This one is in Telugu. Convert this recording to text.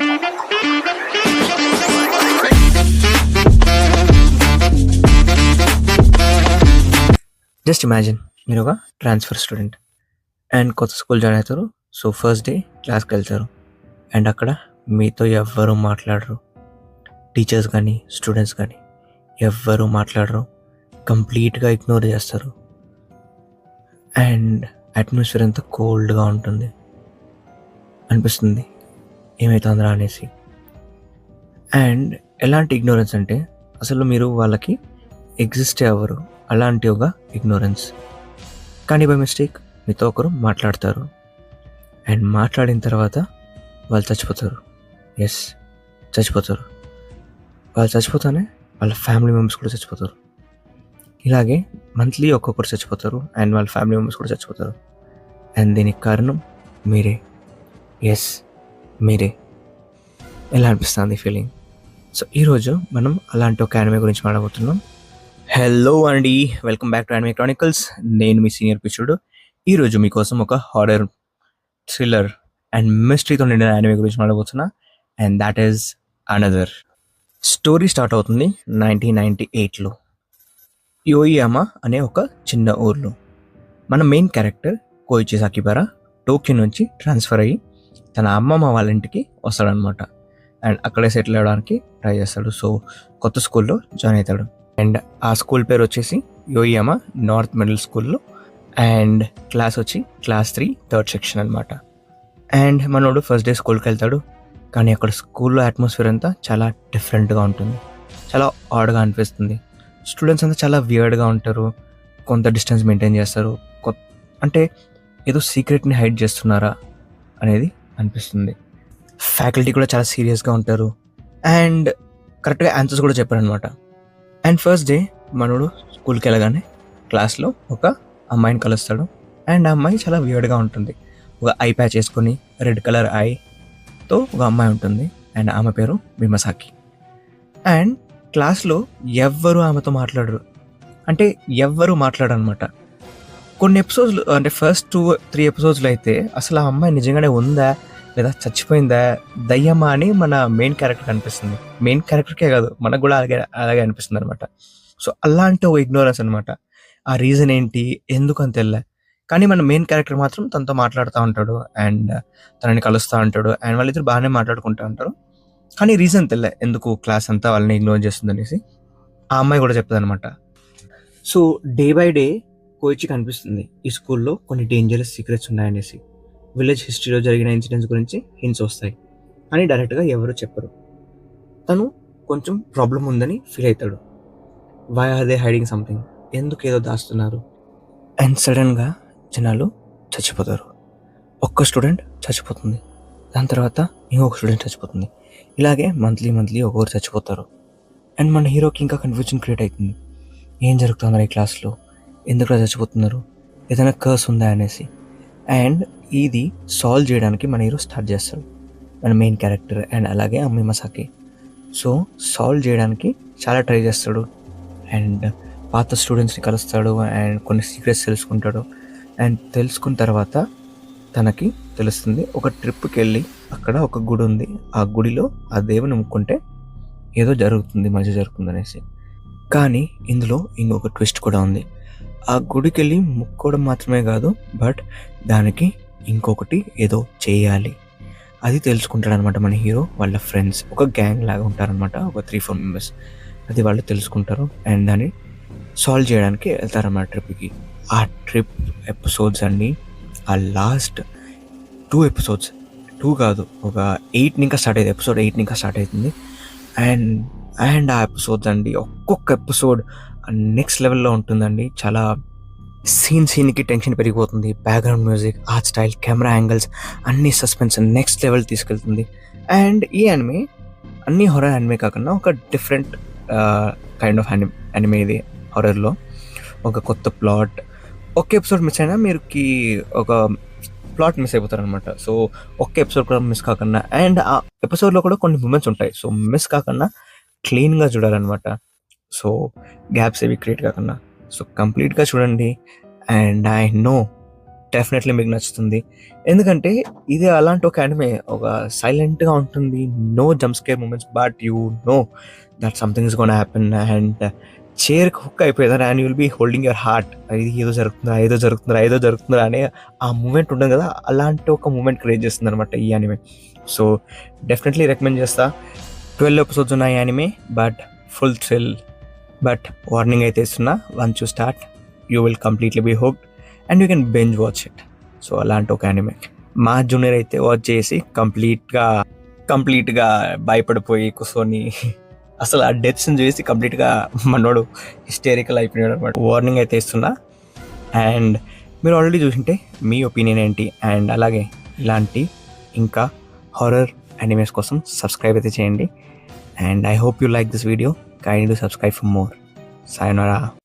జస్ట్ ఇమాజిన్ మీరు ఒక ట్రాన్స్ఫర్ స్టూడెంట్ అండ్ కొత్త స్కూల్ జాయిన్ అవుతారు. సో ఫస్ట్ డే క్లాస్కి వెళ్తారు అండ్ అక్కడ మీతో ఎవ్వరూ మాట్లాడరు. టీచర్స్ కానీ స్టూడెంట్స్ కానీ ఎవ్వరూ మాట్లాడరు, కంప్లీట్గా ఇగ్నోర్ చేస్తారు. అండ్ అట్మాస్ఫియర్ అంతా కోల్డ్గా ఉంటుంది. అనిపిస్తుంది ఏమవుతుందిరా అనేసి. అండ్ ఎలాంటి ఇగ్నోరెన్స్ అంటే అసలు మీరు వాళ్ళకి ఎగ్జిస్టే అవ్వరు, అలాంటి ఒక ఇగ్నోరెన్స్. కానీ బై మిస్టేక్ మీతో ఒకరు మాట్లాడతారు అండ్ మాట్లాడిన తర్వాత వాళ్ళు చచ్చిపోతారు. ఎస్, చచ్చిపోతారు. వాళ్ళు చచ్చిపోతానే వాళ్ళ ఫ్యామిలీ మెంబర్స్ కూడా చచ్చిపోతారు. ఇలాగే మంత్లీ ఒక్కొక్కరు చచ్చిపోతారు అండ్ వాళ్ళ ఫ్యామిలీ మెంబర్స్ కూడా చచ్చిపోతారు. అండ్ దీనికి కారణం మీరే. ఎస్, మీరే. ఎలా అనిపిస్తుంది ఫీలింగ్? సో ఈరోజు మనం అలాంటి ఒక యానిమే గురించి మాట్లాడబోతున్నాం. హలో అండి, welcome back to anime Chronicles. నేను మీ సీనియర్ పిచ్చుడు. ఈరోజు మీకోసం ఒక హారర్, థ్రిల్లర్ అండ్ మిస్టరీతో నిండిన యానిమే గురించి మాట్లాడబోతున్నా. And that is another. Story start అవుతుంది 1998లో యోయియామా అనే ఒక చిన్న ఊర్లో. మన main character Koichi Sakakibara Tokyo నుంచి ట్రాన్స్ఫర్ అయ్యి తన అమ్మమ్మ వాళ్ళ ఇంటికి వస్తాడనమాట. అండ్ అక్కడే సెటిల్ అవ్వడానికి ట్రై చేస్తాడు. సో కొత్త స్కూల్లో జాయిన్ అవుతాడు. అండ్ ఆ స్కూల్ పేరు వచ్చేసి యోయియామా నార్త్ మిడిల్ స్కూల్లో. అండ్ క్లాస్ వచ్చి క్లాస్ 3 థర్డ్ సెక్షన్ అనమాట. అండ్ మనోడు ఫస్ట్ డే స్కూల్కి వెళ్తాడు. కానీ అక్కడ స్కూల్లో అట్మాస్ఫియర్ అంతా చాలా డిఫరెంట్గా ఉంటుంది, చాలా ఆడ్గా అనిపిస్తుంది. స్టూడెంట్స్ అంతా చాలా వియర్డ్గా ఉంటారు, కొంత డిస్టెన్స్ మెయింటైన్ చేస్తారు. అంటే ఏదో సీక్రెట్ని హైడ్ చేస్తున్నారా అనేది అనిపిస్తుంది. ఫ్యాకల్టీ కూడా చాలా సీరియస్గా ఉంటారు అండ్ కరెక్ట్గా ఆన్సర్స్ కూడా చెప్పారనమాట. అండ్ ఫస్ట్ డే మనోడు స్కూల్కి వెళ్ళగానే క్లాస్లో ఒక అమ్మాయిని కలుస్తాడు. అండ్ ఆ అమ్మాయి చాలా వియర్డ్గా ఉంటుంది. ఒక ఐ ప్యాచ్ వేసుకొని రెడ్ కలర్ ఐతో ఒక అమ్మాయి ఉంటుంది. అండ్ ఆమె పేరు మిమసాకి. అండ్ క్లాస్లో ఎవ్వరూ ఆమెతో మాట్లాడరు, అంటే ఎవ్వరూ మాట్లాడనమాట. కొన్ని ఎపిసోడ్లు అంటే ఫస్ట్ 2-3 ఎపిసోడ్స్లో అయితే అసలు ఆ అమ్మాయి నిజంగానే ఉందా లేదా చచ్చిపోయిందా, దయ్యమా అని మన మెయిన్ క్యారెక్టర్ అనిపిస్తుంది. మెయిన్ క్యారెక్టర్కే కాదు, మనకు కూడా అలాగే అనిపిస్తుంది అనమాట. సో అలాంటి ఒక ఇగ్నోరెన్స్ అనమాట. ఆ రీజన్ ఏంటి, ఎందుకు అని తెలియలే. కానీ మన మెయిన్ క్యారెక్టర్ మాత్రం తనతో మాట్లాడుతూ ఉంటాడు అండ్ తనని కలుస్తూ ఉంటాడు. అండ్ వాళ్ళిద్దరు బాగానే మాట్లాడుకుంటూ ఉంటారు. కానీ రీజన్ తెలియలే ఎందుకు క్లాస్ అంతా వాళ్ళని ఇగ్నోర్ చేస్తుంది అనేసి. ఆ అమ్మాయి కూడా చెప్తుంది అనమాట. సో డే బై డే కోయిచికి అనిపిస్తుంది ఈ స్కూల్లో కొన్ని డేంజరస్ సీక్రెట్స్ ఉన్నాయనేసి. విలేజ్ హిస్టరీలో జరిగిన ఇన్సిడెంట్స్ గురించి హింట్స్ వస్తాయి, కానీ డైరెక్ట్గా ఎవరు చెప్పరు. తను కొంచెం ప్రాబ్లం ఉందని ఫీల్ అవుతాడు. Why are they hiding something, ఎందుకు ఏదో దాస్తున్నారు. అండ్ సడన్గా జనాలు చచ్చిపోతారు. ఒక్క స్టూడెంట్ చచ్చిపోతుంది, దాని తర్వాత ఇంకొక స్టూడెంట్ చచ్చిపోతుంది. ఇలాగే మంత్లీ ఒక్కొక్కరు చచ్చిపోతారు. అండ్ మన హీరోకి ఇంకా కన్ఫ్యూజన్ క్రియేట్ అవుతుంది. ఏం జరుగుతుంది ఈ క్లాస్లో, ఎందుకు చచ్చిపోతున్నారు, ఏదైనా కర్స్ ఉందా అనేసి. అండ్ ఇది సాల్వ్ చేయడానికి మన హీరో స్టార్ట్ చేస్తాడు, మన మెయిన్ క్యారెక్టర్. అండ్ అలాగే అమ్మాయి మసాకి. సో సాల్వ్ చేయడానికి చాలా ట్రై చేస్తాడు అండ్ పాత స్టూడెంట్స్ని కలుస్తాడు అండ్ కొన్ని సీక్రెట్స్ తెలుసుకుంటాడు. అండ్ తెలుసుకున్న తర్వాత తనకి తెలుస్తుంది ఒక ట్రిప్కి వెళ్ళి అక్కడ ఒక గుడి ఉంది, ఆ గుడిలో ఆ దేవుని ముక్కుంటే ఏదో జరుగుతుంది, మంచి జరుగుతుంది అనేసి. కానీ ఇందులో ఇంకొక ట్విస్ట్ కూడా ఉంది. ఆ గుడికి వెళ్ళి ముక్కోవడం మాత్రమే కాదు, బట్ దానికి ఇంకొకటి ఏదో చేయాలి. అది తెలుసుకుంటాడు అనమాట మన హీరో. వాళ్ళ ఫ్రెండ్స్ ఒక గ్యాంగ్ లాగా ఉంటారనమాట, ఒక 3-4 మెంబర్స్. అది వాళ్ళు తెలుసుకుంటారు అండ్ దాన్ని సాల్వ్ చేయడానికి వెళ్తారన్నమాట ట్రిప్కి. ఆ ట్రిప్ ఎపిసోడ్స్ అండి, ఆ లాస్ట్ 2 ఎపిసోడ్స్, 2 కాదు ఒక 8 ఇంకా స్టార్ట్ అవుతుంది. ఎపిసోడ్ 8 ఇంకా స్టార్ట్ అవుతుంది. అండ్ ఆ ఎపిసోడ్స్ అండి, ఒక్కొక్క ఎపిసోడ్ నెక్స్ట్ లెవెల్లో ఉంటుందండి. చాలా సీన్కి టెన్షన్ పెరిగిపోతుంది. Background music, art style, camera angles అన్ని సస్పెన్స్ నెక్స్ట్ లెవెల్ తీసుకెళ్తుంది. అండ్ ఈ యానిమే అన్ని హొరర్ యానిమే కాకుండా ఒక డిఫరెంట్ కైండ్ ఆఫ్ యానిమే. ఇది హొరర్లో ఒక కొత్త ప్లాట్. ఒక్క ఎపిసోడ్ మిస్ అయినా మీరుకి ఒక ప్లాట్ మిస్ అయిపోతారు అనమాట. సో ఒక్క ఎపిసోడ్ కూడా మిస్ కాకుండా, అండ్ ఆ ఎపిసోడ్లో కూడా కొన్ని మూమెంట్స్ ఉంటాయి, సో మిస్ కాకుండా క్లీన్గా చూడాలన్నమాట. సో గ్యాప్స్ ఏవి క్రియేట్ కాకుండా. సో కంప్లీట్గా చూడండి. అండ్ ఐ నో డెఫినెట్లీ మీకు నచ్చుతుంది. ఎందుకంటే ఇది అలాంటి ఒక యానిమే, ఒక సైలెంట్‌గా ఉంటుంది. No jump scare moments, but you know that something is gonna happen and చైర్‌కి హుక్ అయిపోయేదాన్ని and you will be holding your heart. ఇది ఏదో జరుగుతుందా, ఏదో జరుగుతుందా, ఏదో జరుగుతుందా అనే ఆ మూమెంట్ ఉంటుంది కదా! అలాంటి ఒక మూమెంట్ క్రియేట్ చేస్తుందనమాట ఈ యానిమే. సో డెఫినెట్లీ రికమెండ్ చేస్తా. 12 ఎపిసోడ్స్ ఉన్నాయి anime, but full thrill. But warning అయితే ఇస్తున్నా, once you start you will completely be hooked and you can binge watch it. So అలాంటి ఒక యానిమే. మా జూనియర్ అయితే వాచ్ చేసి కంప్లీట్గా భయపడిపోయి కూర్చొని అసలు ఆ డెత్స్ని చూసి కంప్లీట్గా మనోడు హిస్టేరికల్ అయిపోయాడు అనమాట. వార్నింగ్ అయితే ఇస్తున్నా. అండ్ మీరు ఆల్రెడీ చూసింటే మీ ఒపీనియన్ ఏంటి, అండ్ అలాగే ఇలాంటి ఇంకా హారర్ యానిమేస్ కోసం సబ్స్క్రైబ్ అయితే చేయండి. And I hope you like this video. Kindly subscribe for more. Sayonara.